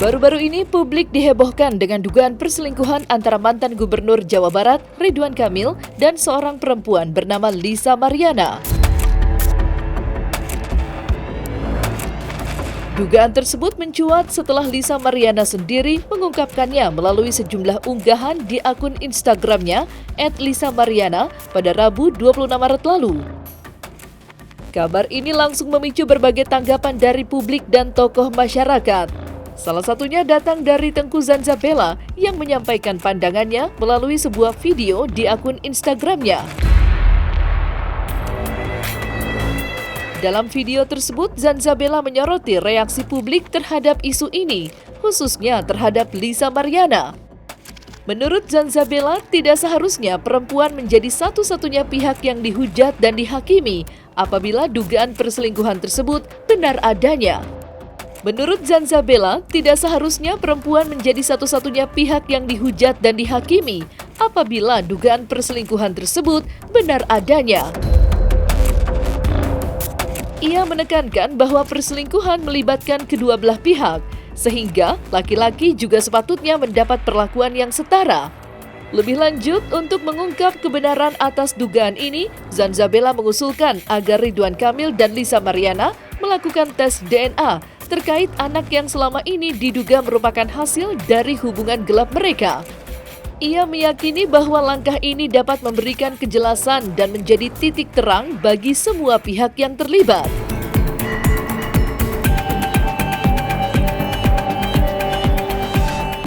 Baru-baru ini publik dihebohkan dengan dugaan perselingkuhan antara mantan Gubernur Jawa Barat, Ridwan Kamil, dan seorang perempuan bernama Lisa Mariana. Dugaan tersebut mencuat setelah Lisa Mariana sendiri mengungkapkannya melalui sejumlah unggahan di akun Instagramnya @LisaMariana pada Rabu 26 Maret lalu. Kabar ini langsung memicu berbagai tanggapan dari publik dan tokoh masyarakat. Salah satunya datang dari Tengku Zanzabela yang menyampaikan pandangannya melalui sebuah video di akun Instagramnya. Dalam video tersebut, Zanzabela menyoroti reaksi publik terhadap isu ini, khususnya terhadap Lisa Mariana. Menurut Zanzabela, tidak seharusnya perempuan menjadi satu-satunya pihak yang dihujat dan dihakimi apabila dugaan perselingkuhan tersebut benar adanya. Menurut Zanzabela, tidak seharusnya perempuan menjadi satu-satunya pihak yang dihujat dan dihakimi apabila dugaan perselingkuhan tersebut benar adanya. Ia menekankan bahwa perselingkuhan melibatkan kedua belah pihak, sehingga laki-laki juga sepatutnya mendapat perlakuan yang setara. Lebih lanjut, untuk mengungkap kebenaran atas dugaan ini, Zanzabela mengusulkan agar Ridwan Kamil dan Lisa Mariana melakukan tes DNA terkait anak yang selama ini diduga merupakan hasil dari hubungan gelap mereka. Ia meyakini bahwa langkah ini dapat memberikan kejelasan dan menjadi titik terang bagi semua pihak yang terlibat.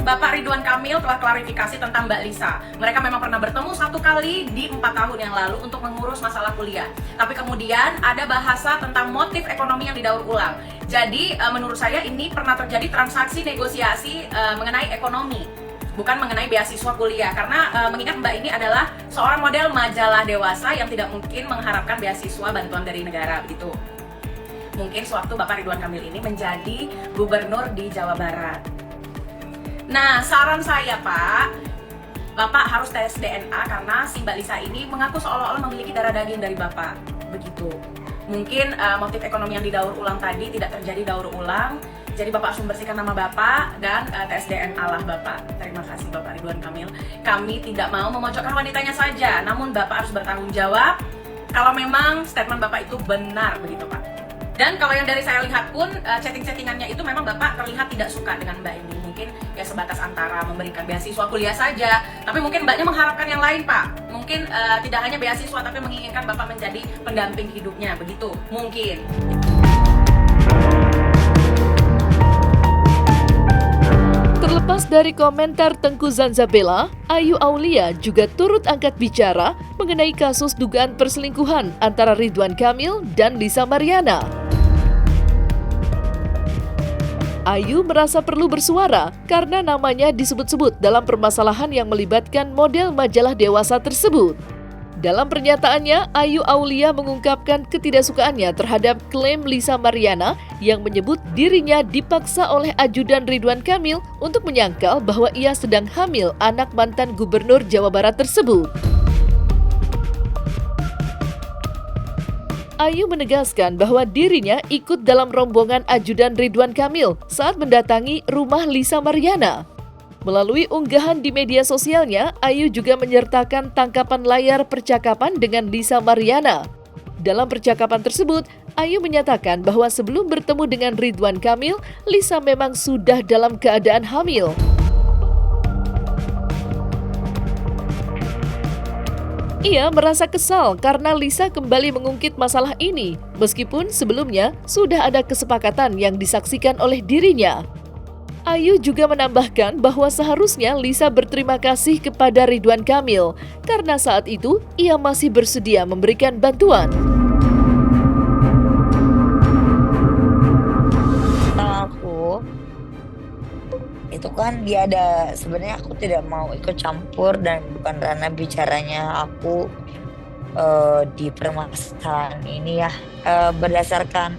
Bapak Ridwan Kamil telah klarifikasi tentang Mbak Lisa. Mereka memang pernah bertemu satu kali di 4 tahun yang lalu untuk mengurus masalah kuliah. Tapi kemudian ada bahasa tentang motif ekonomi yang didaur ulang. Jadi menurut saya ini pernah terjadi transaksi negosiasi mengenai ekonomi, bukan mengenai beasiswa kuliah. Karena mengingat Mbak ini adalah seorang model majalah dewasa yang tidak mungkin mengharapkan beasiswa bantuan dari negara begitu. Mungkin sewaktu Bapak Ridwan Kamil ini menjadi gubernur di Jawa Barat. Nah, saran saya Pak, Bapak harus tes DNA karena si Mbak Lisa ini mengaku seolah-olah memiliki darah daging dari Bapak, begitu. Mungkin motif ekonomi yang didaur ulang tadi tidak terjadi daur ulang, jadi Bapak harus membersihkan nama Bapak dan tes DNA lah Bapak. Terima kasih Bapak Ridwan Kamil. Kami tidak mau memojokkan wanitanya saja, namun Bapak harus bertanggung jawab kalau memang statement Bapak itu benar, begitu Pak. Dan kalau yang dari saya lihat pun chatting-chattingannya itu memang Bapak terlihat tidak suka dengan Mbak ini. Mungkin ya sebatas antara memberikan beasiswa kuliah saja, tapi mungkin Mbaknya mengharapkan yang lain Pak. Mungkin tidak hanya beasiswa tapi menginginkan Bapak menjadi pendamping hidupnya, begitu mungkin. Terlepas dari komentar Tengku Zanzabela, Ayu Aulia juga turut angkat bicara mengenai kasus dugaan perselingkuhan antara Ridwan Kamil dan Lisa Mariana. Ayu merasa perlu bersuara karena namanya disebut-sebut dalam permasalahan yang melibatkan model majalah dewasa tersebut. Dalam pernyataannya, Ayu Aulia mengungkapkan ketidaksukaannya terhadap klaim Lisa Mariana yang menyebut dirinya dipaksa oleh ajudan Ridwan Kamil untuk menyangkal bahwa ia sedang hamil anak mantan Gubernur Jawa Barat tersebut. Ayu menegaskan bahwa dirinya ikut dalam rombongan ajudan Ridwan Kamil saat mendatangi rumah Lisa Mariana. Melalui unggahan di media sosialnya, Ayu juga menyertakan tangkapan layar percakapan dengan Lisa Mariana. Dalam percakapan tersebut, Ayu menyatakan bahwa sebelum bertemu dengan Ridwan Kamil, Lisa memang sudah dalam keadaan hamil. Ia merasa kesal karena Lisa kembali mengungkit masalah ini, meskipun sebelumnya sudah ada kesepakatan yang disaksikan oleh dirinya. Ayu juga menambahkan bahwa seharusnya Lisa berterima kasih kepada Ridwan Kamil karena saat itu ia masih bersedia memberikan bantuan. Aku itu kan dia ada, sebenarnya aku tidak mau ikut campur dan bukan ranah bicaranya aku di permasalahan ini ya. Berdasarkan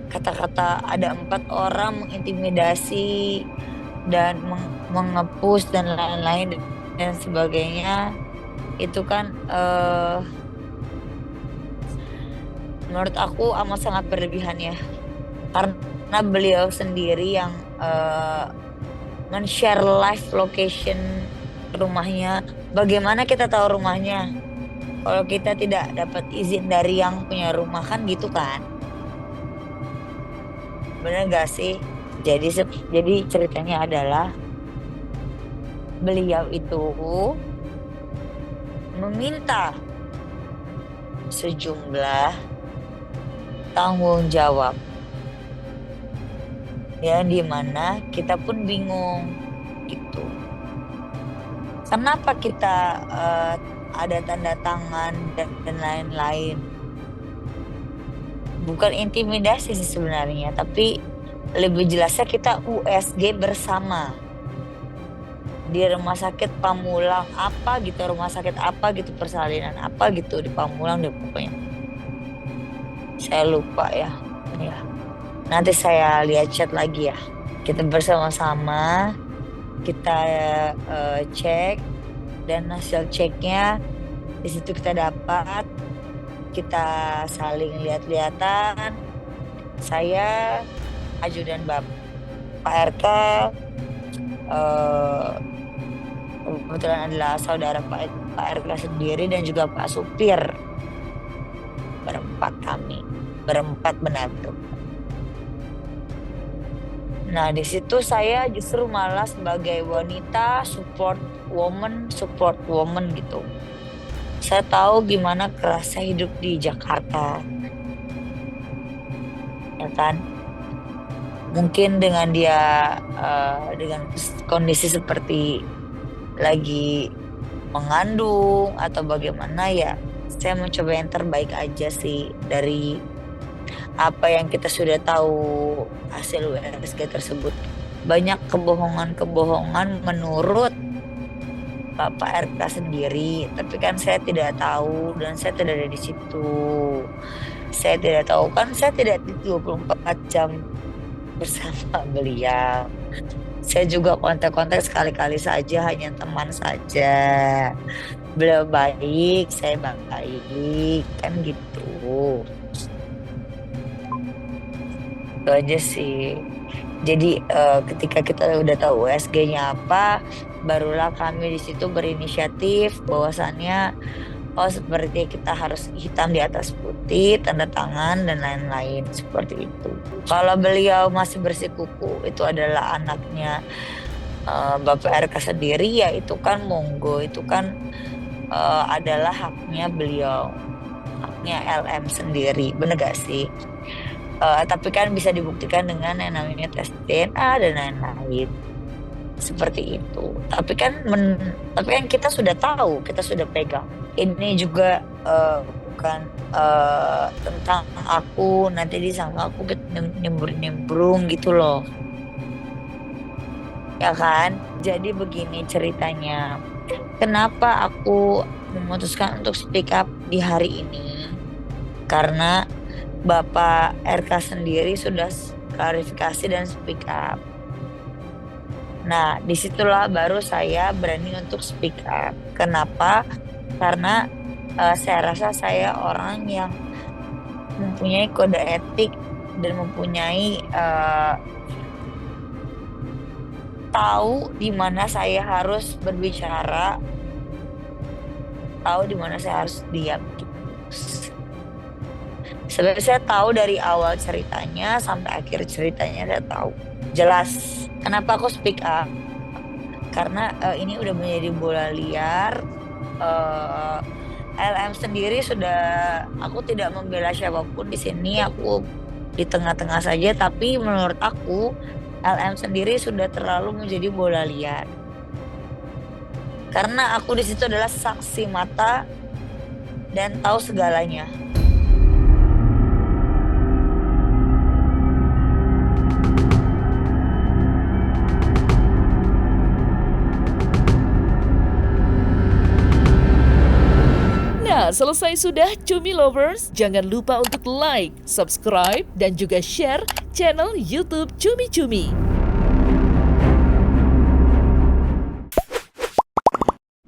kata-kata ada 4 orang mengintimidasi dan mengepus dan lain-lain dan sebagainya, itu kan menurut aku amat sangat berlebihan ya, karena Nah, beliau sendiri yang men-share live location rumahnya. Bagaimana kita tahu rumahnya? Kalau kita tidak dapat izin dari yang punya rumah kan gitu kan? Bener gak sih? Jadi ceritanya adalah beliau itu meminta sejumlah tanggung jawab, ya, dimana kita pun bingung gitu. Kenapa kita ada tanda tangan dan lain-lain? Bukan intimidasi sih sebenarnya, tapi lebih jelasnya kita USG bersama di rumah sakit Pamulang apa gitu, rumah sakit apa gitu, persalinan apa gitu di Pamulang deh pokoknya. Saya lupa ya. Nanti saya lihat chat lagi ya. Kita bersama-sama kita cek, dan hasil ceknya di situ kita dapat, kita saling lihat-lihatan. Saya, ajudan Pak RK, kebetulan adalah saudara Pak RK sendiri dan juga Pak Supir. Berempat benar tuh. Nah, di situ saya justru malah sebagai wanita support woman gitu. Saya tahu gimana kerasnya hidup di Jakarta, ya kan? Mungkin dengan dia dengan kondisi seperti lagi mengandung atau bagaimana, ya saya mencoba yang terbaik aja sih dari apa yang kita sudah tahu hasil USG tersebut. Banyak kebohongan menurut Bapak RK sendiri, tapi kan saya tidak tahu dan saya tidak ada di situ. Saya tidak tahu, kan saya tidak 24 jam bersama beliau. Saya juga kontak-kontak sekali-kali saja, hanya teman saja. Beliau baik, saya baik, kan gitu. Itu aja sih. Jadi ketika kita udah tahu USG-nya apa, barulah kami di situ berinisiatif bahwasannya seperti kita harus hitam di atas putih, tanda tangan dan lain-lain seperti itu. Kalau beliau masih bersikuku itu adalah anaknya Bapak RK sendiri, ya itu kan monggo, itu kan adalah haknya beliau, haknya LM sendiri, bener gak sih? Tapi kan bisa dibuktikan dengan yang namanya tes DNA dan lain-lain seperti itu. Tapi kan kita sudah tahu, kita sudah pegang. Ini juga bukan tentang aku, nanti disangka aku nimbrung gitu loh, ya kan? Jadi begini ceritanya, kenapa aku memutuskan untuk speak up di hari ini, karena Bapak RK sendiri sudah klarifikasi dan speak up. Nah, disitulah baru saya berani untuk speak up. Kenapa? Karena saya rasa saya orang yang mempunyai kode etik dan mempunyai tahu di mana saya harus berbicara, tahu di mana saya harus diam. Sebenarnya saya tahu dari awal ceritanya sampai akhir ceritanya, saya tahu jelas. Kenapa aku speak up? Karena ini udah menjadi bola liar. LM sendiri sudah, aku tidak membela siapapun di sini, aku di tengah-tengah saja. Tapi menurut aku LM sendiri sudah terlalu menjadi bola liar. Karena aku di situ adalah saksi mata dan tahu segalanya. Nah, selesai sudah Cumi Lovers. Jangan lupa untuk like, subscribe, dan juga share channel YouTube Cumi Cumi.